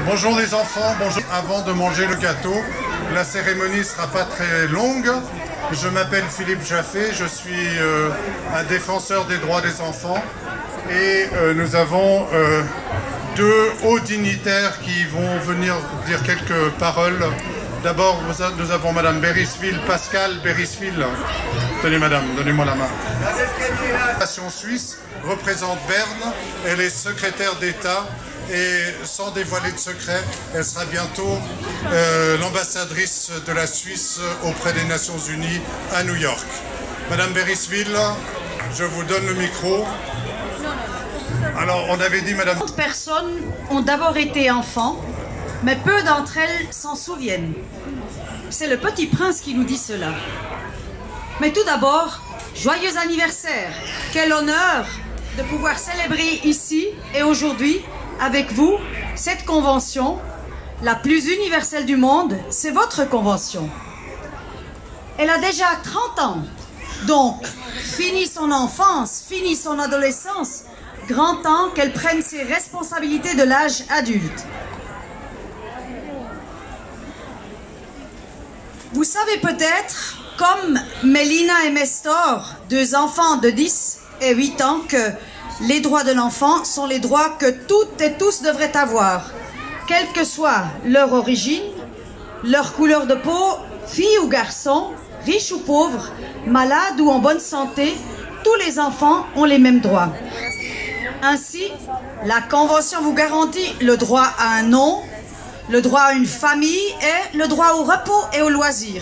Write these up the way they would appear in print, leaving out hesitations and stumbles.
Bonjour les enfants, bonjour. Avant de manger le gâteau, la cérémonie ne sera pas très longue. Je m'appelle Philippe Jaffé, je suis un défenseur des droits des enfants et nous avons deux hauts dignitaires qui vont venir dire quelques paroles. D'abord, nous avons Madame Berisville, Pascal Berisville. Tenez Madame, donnez-moi la main. La nation suisse représente Berne, elle est secrétaire d'État et sans dévoiler de secret, elle sera bientôt l'ambassadrice de la Suisse auprès des Nations Unies à New York. Madame Berisville, je vous donne le micro. Alors, on avait dit Madame... D'autres personnes ont d'abord été enfants, mais peu d'entre elles s'en souviennent. C'est le Petit Prince qui nous dit cela. Mais tout d'abord, joyeux anniversaire! Quel honneur de pouvoir célébrer ici et aujourd'hui, avec vous, cette convention, la plus universelle du monde, c'est votre convention. Elle a déjà 30 ans, donc fini son enfance, fini son adolescence, grand temps qu'elle prenne ses responsabilités de l'âge adulte. Vous savez peut-être, comme Mélina et Mestor, deux enfants de 10 et 8 ans, que les droits de l'enfant sont les droits que toutes et tous devraient avoir, quelle que soit leur origine, leur couleur de peau, fille ou garçon, riche ou pauvre, malade ou en bonne santé, tous les enfants ont les mêmes droits. Ainsi, la Convention vous garantit le droit à un nom, le droit à une famille et le droit au repos et au loisir.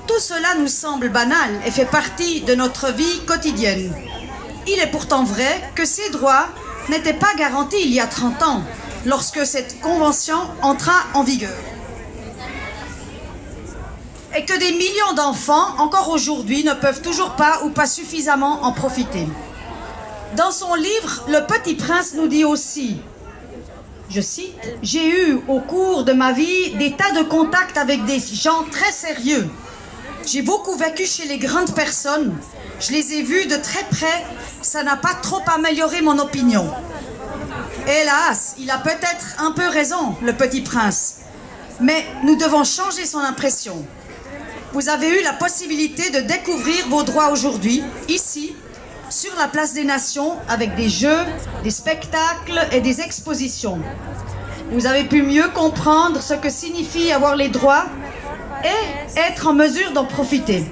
Tout cela nous semble banal et fait partie de notre vie quotidienne. Il est pourtant vrai que ces droits n'étaient pas garantis il y a 30 ans, lorsque cette convention entra en vigueur. Et que des millions d'enfants, encore aujourd'hui, ne peuvent toujours pas ou pas suffisamment en profiter. Dans son livre, Le Petit Prince nous dit aussi, je cite, « J'ai eu au cours de ma vie des tas de contacts avec des gens très sérieux. J'ai beaucoup vécu chez les grandes personnes. Je les ai vus de très près. Ça n'a pas trop amélioré mon opinion. » Hélas, il a peut-être un peu raison, le Petit Prince. Mais nous devons changer son impression. Vous avez eu la possibilité de découvrir vos droits aujourd'hui, ici, sur la place des Nations, avec des jeux, des spectacles et des expositions. Vous avez pu mieux comprendre ce que signifie avoir les droits et être en mesure d'en profiter.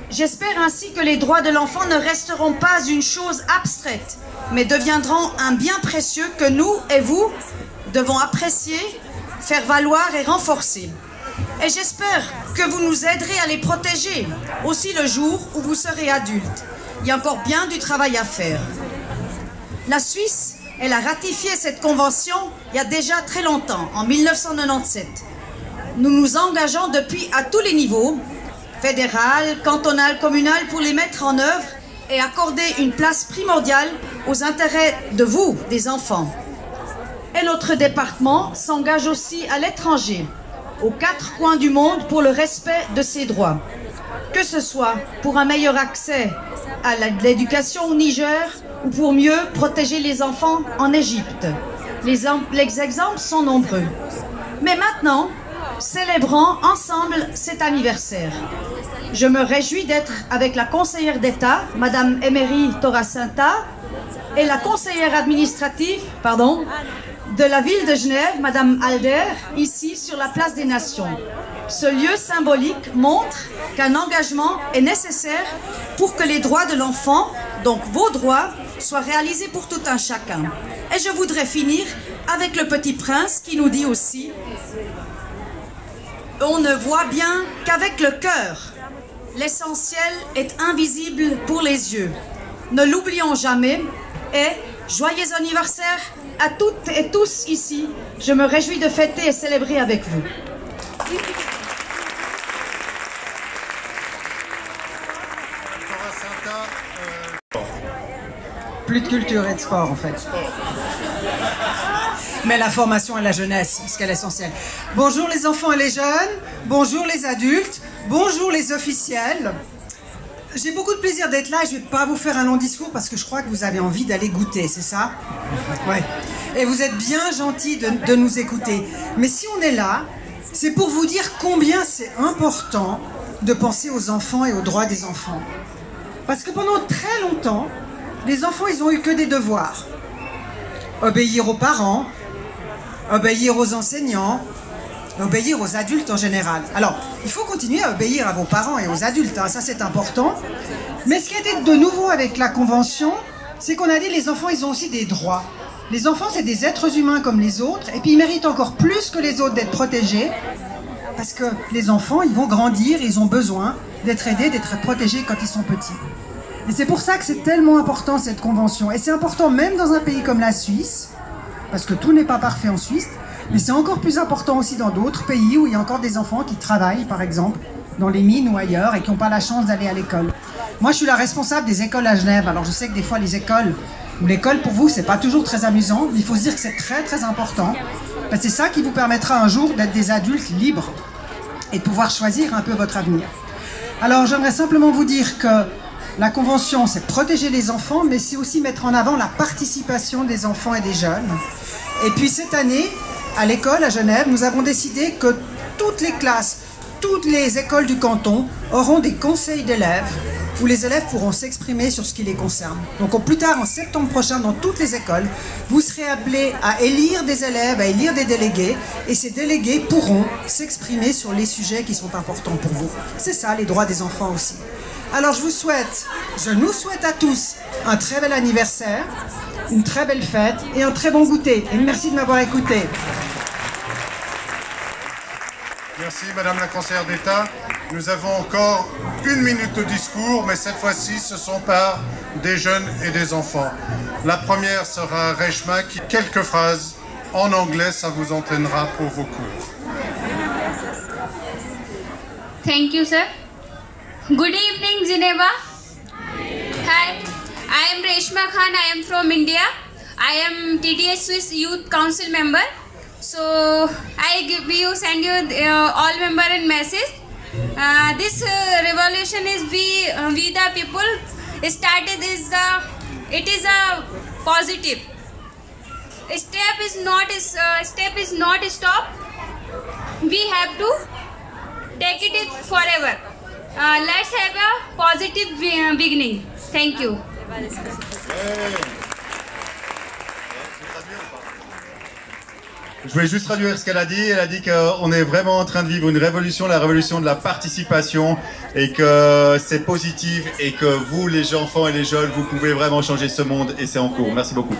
J'espère ainsi que les droits de l'enfant ne resteront pas une chose abstraite, mais deviendront un bien précieux que nous et vous devons apprécier, faire valoir et renforcer. Et j'espère que vous nous aiderez à les protéger, aussi le jour où vous serez adulte. Il y a encore bien du travail à faire. La Suisse, elle a ratifié cette convention il y a déjà très longtemps, en 1997. Nous nous engageons depuis à tous les niveaux, fédéral, cantonal, communal, pour les mettre en œuvre et accorder une place primordiale aux intérêts de vous, des enfants. Et notre département s'engage aussi à l'étranger, aux 4 coins du monde, pour le respect de ces droits. Que ce soit pour un meilleur accès à l'éducation au Niger ou pour mieux protéger les enfants en Égypte. Les exemples sont nombreux. Mais maintenant, célébrons ensemble cet anniversaire. Je me réjouis d'être avec la conseillère d'État, Madame Emery Toracinta, et la conseillère administrative, de la ville de Genève, Madame Alder, ici sur la place des Nations. Ce lieu symbolique montre qu'un engagement est nécessaire pour que les droits de l'enfant, donc vos droits, soient réalisés pour tout un chacun. Et je voudrais finir avec le Petit Prince qui nous dit aussi « On ne voit bien qu'avec le cœur. L'essentiel est invisible pour les yeux. Ne l'oublions jamais et joyeux anniversaire à toutes et tous ici. Je me réjouis de fêter et célébrer avec vous. » Plus de culture et de sport en fait. Mais la formation et la jeunesse, ce qui est l'essentiel. Bonjour les enfants et les jeunes, bonjour les adultes, bonjour les officiels. j'ai beaucoup de plaisir d'être là et je ne vais pas vous faire un long discours parce que je crois que vous avez envie d'aller goûter, c'est ça? Ouais. Et vous êtes bien gentils de nous écouter. Mais si on est là, c'est pour vous dire combien c'est important de penser aux enfants et aux droits des enfants. Parce que pendant très longtemps, les enfants, ils ont eu que des devoirs. Obéir aux parents, obéir aux enseignants, obéir aux adultes en général. Alors, il faut continuer à obéir à vos parents et aux adultes, hein, ça c'est important. Mais ce qui a été de nouveau avec la Convention, c'est qu'on a dit les enfants, ils ont aussi des droits. Les enfants, c'est des êtres humains comme les autres, et puis ils méritent encore plus que les autres d'être protégés, parce que les enfants, ils vont grandir, ils ont besoin d'être aidés, d'être protégés quand ils sont petits. Et c'est pour ça que c'est tellement important cette Convention. Et c'est important même dans un pays comme la Suisse, parce que tout n'est pas parfait en Suisse, mais c'est encore plus important aussi dans d'autres pays où il y a encore des enfants qui travaillent, par exemple, dans les mines ou ailleurs, et qui n'ont pas la chance d'aller à l'école. Moi, je suis la responsable des écoles à Genève. Alors, je sais que des fois, les écoles, ou l'école, pour vous, c'est pas toujours très amusant, mais il faut se dire que c'est très, très important. Parce que c'est ça qui vous permettra un jour d'être des adultes libres et de pouvoir choisir un peu votre avenir. Alors, j'aimerais simplement vous dire que la Convention, c'est protéger les enfants, mais c'est aussi mettre en avant la participation des enfants et des jeunes. Et puis, cette année, à l'école à Genève, nous avons décidé que toutes les classes, toutes les écoles du canton auront des conseils d'élèves où les élèves pourront s'exprimer sur ce qui les concerne. Donc au plus tard, en septembre prochain, dans toutes les écoles, vous serez appelés à élire des élèves, à élire des délégués, et ces délégués pourront s'exprimer sur les sujets qui sont importants pour vous. C'est ça, les droits des enfants aussi. Alors je nous souhaite à tous un très bel anniversaire, une très belle fête et un très bon goûter. Et merci de m'avoir écouté. Merci Madame la conseillère d'État. Nous avons encore 1 minute de discours, mais cette fois-ci, ce sont par des jeunes et des enfants. La première sera Reshma, qui quelques phrases en anglais, ça vous entraînera pour vos cours. Thank you, sir. Good evening, Geneva. Hi, I am Reshma Khan. I am from India. I am TDS Swiss Youth Council member. So I send you all member and message. This revolution is we the people started it is a positive step is not stop. We have to take it forever. Let's have a positive beginning. Thank you. Je voulais juste traduire ce qu'elle a dit. Elle a dit qu'on est vraiment en train de vivre une révolution, la révolution de la participation, et que c'est positif, et que vous, les enfants et les jeunes, vous pouvez vraiment changer ce monde, et c'est en cours. Merci beaucoup.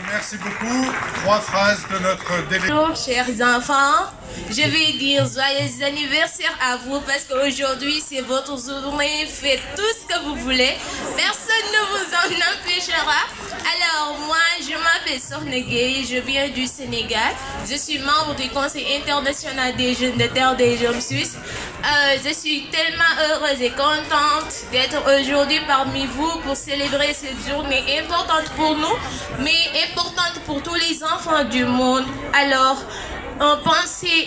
Merci beaucoup. 3 phrases de notre délégué. Bonjour chers enfants, je vais dire joyeux anniversaire à vous parce qu'aujourd'hui c'est votre journée, faites tout ce que vous voulez, personne ne vous en empêchera. Alors moi je m'appelle Sornegué, je viens du Sénégal, je suis membre du Conseil international des jeunes de terre des jeunes suisses. Je suis tellement heureuse et contente d'être aujourd'hui parmi vous pour célébrer cette journée importante pour nous, mais importante pour tous les enfants du monde. Alors,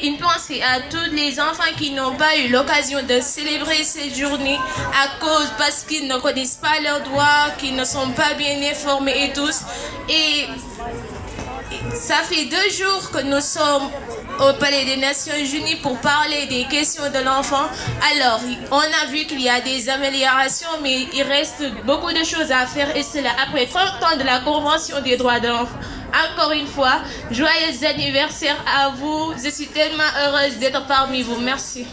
une pensée à tous les enfants qui n'ont pas eu l'occasion de célébrer cette journée parce qu'ils ne connaissent pas leurs droits, qu'ils ne sont pas bien informés et tous. Et ça fait 2 jours que nous sommes au Palais des Nations Unies pour parler des questions de l'enfant. Alors, on a vu qu'il y a des améliorations, mais il reste beaucoup de choses à faire, et cela après 30 ans de la Convention des droits de l'enfant. Encore une fois, joyeux anniversaire à vous. Je suis tellement heureuse d'être parmi vous. Merci.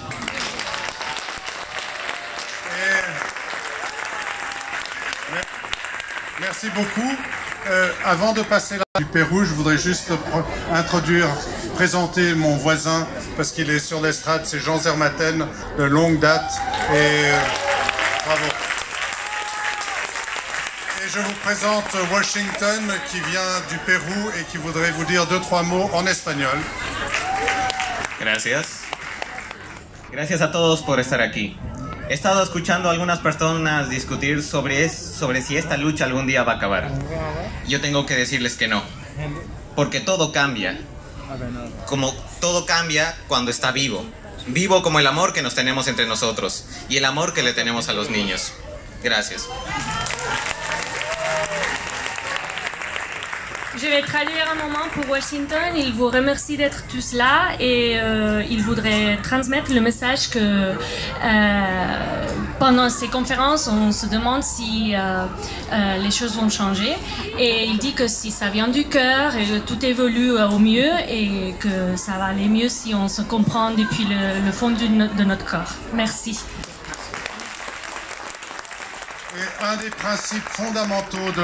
Merci beaucoup. Avant de passer du Pérou, je voudrais juste présenter mon voisin, parce qu'il est sur l'estrade, c'est Jean Zermatten, de longue date. Et bravo. Et je vous présente Washington, qui vient du Pérou et qui voudrait vous dire 2-3 mots en espagnol. Gracias. Gracias a todos por estar aquí. He estado escuchando a algunas personas discutir sobre si esta lucha algún día va a acabar. Yo tengo que decirles que no, porque todo cambia. Como todo cambia cuando está vivo. vivo como el amor que nos tenemos entre nosotros y el amor que le tenemos a los niños. Gracias. Je vais traduire un moment pour Washington. Il vous remercie d'être tous là et il voudrait transmettre le message que pendant ces conférences, on se demande si les choses vont changer. Et il dit que si ça vient du cœur, et tout évolue au mieux et que ça va aller mieux si on se comprend depuis le fond de notre corps. Merci. Et un des principes fondamentaux de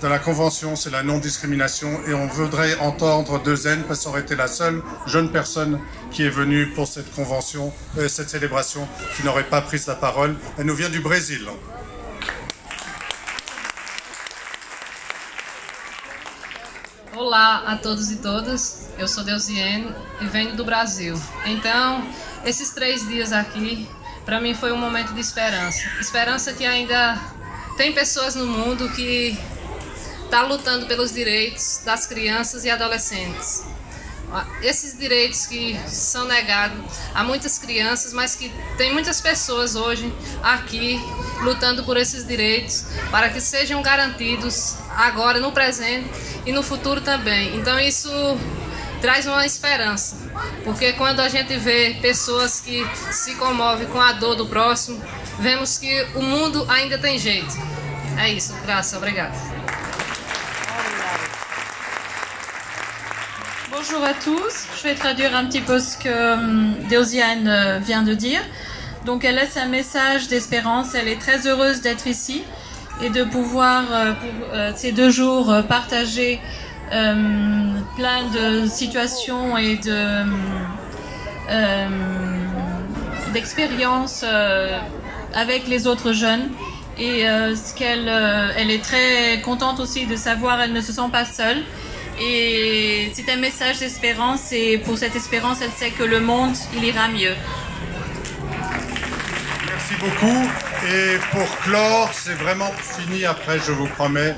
la Convention, c'est la non-discrimination, et on voudrait entendre de Zen, parce que ça aurait été la seule jeune personne qui est venue pour cette convention, cette célébration, qui n'aurait pas pris la parole. Elle nous vient du Brésil. Olá a todos e todas, eu sou Deusiane e venho do Brasil. Então, esses 3 dias aqui, para mim foi um momento de esperança. Esperança que ainda tem pessoas no mundo que está lutando pelos direitos das crianças e adolescentes. Esses direitos que são negados a muitas crianças, mas que tem muitas pessoas hoje aqui lutando por esses direitos para que sejam garantidos agora, no presente e no futuro também. Então isso traz uma esperança, porque quando a gente vê pessoas que se comovem com a dor do próximo, vemos que o mundo ainda tem jeito. É isso, graças, obrigada. Bonjour à tous, je vais traduire un petit peu ce que Deusiane vient de dire. Donc elle laisse un message d'espérance, elle est très heureuse d'être ici et de pouvoir pour ces 2 jours partager plein de situations et d'expériences avec les autres jeunes. Et elle est très contente aussi de savoir qu'elle ne se sent pas seule. Et c'est un message d'espérance et pour cette espérance, elle sait que le monde, il ira mieux. Merci beaucoup. Et pour clore, c'est vraiment fini après, je vous promets.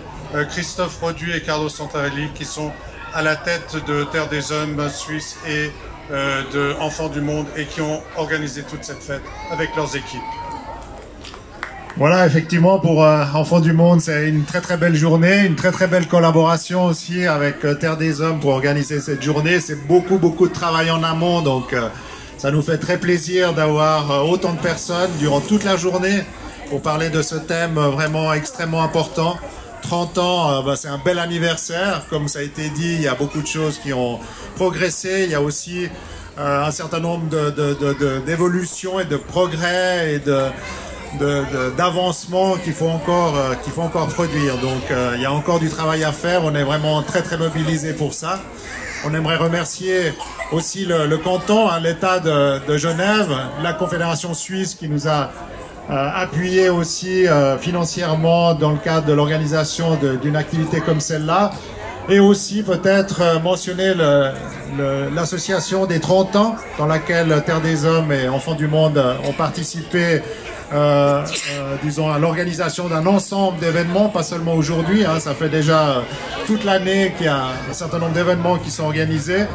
Christophe Roduit et Carlos Santarelli qui sont à la tête de Terre des Hommes Suisse et de Enfants du Monde et qui ont organisé toute cette fête avec leurs équipes. Voilà, effectivement, pour Enfants du Monde, c'est une très très belle journée, une très très belle collaboration aussi avec Terre des Hommes pour organiser cette journée. C'est beaucoup de travail en amont, donc ça nous fait très plaisir d'avoir autant de personnes durant toute la journée pour parler de ce thème vraiment extrêmement important. 30 ans, c'est un bel anniversaire, comme ça a été dit, il y a beaucoup de choses qui ont progressé, il y a aussi un certain nombre d'évolutions et de progrès et d'avancement qu'il faut encore produire. Donc il y a encore du travail à faire, on est vraiment très très mobilisés pour ça. On aimerait remercier aussi le canton, l'État de Genève, la Confédération suisse qui nous a appuyé aussi financièrement dans le cadre de l'organisation d'une activité comme celle-là. Et aussi peut-être mentionner l'association des 30 ans dans laquelle Terre des Hommes et Enfants du Monde ont participé disons à l'organisation d'un ensemble d'événements, pas seulement aujourd'hui, hein, ça fait déjà toute l'année qu'il y a un certain nombre d'événements qui sont organisés.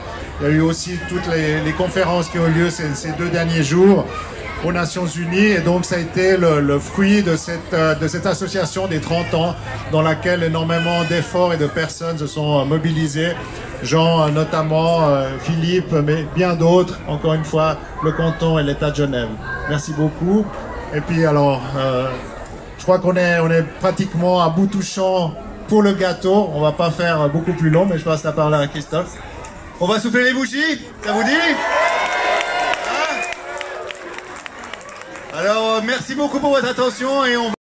Il y a eu aussi toutes les conférences qui ont eu lieu ces 2 derniers jours aux Nations Unies, et donc ça a été le fruit de cette association des 30 ans dans laquelle énormément d'efforts et de personnes se sont mobilisés. Jean notamment, Philippe, mais bien d'autres, encore une fois, le canton et l'État de Genève. Merci beaucoup. Et puis alors, je crois qu'on est pratiquement à bout touchant pour le gâteau. On va pas faire beaucoup plus long, mais je passe la parole à Christophe. On va souffler les bougies, ça vous dit? Alors, merci beaucoup pour votre attention et on va...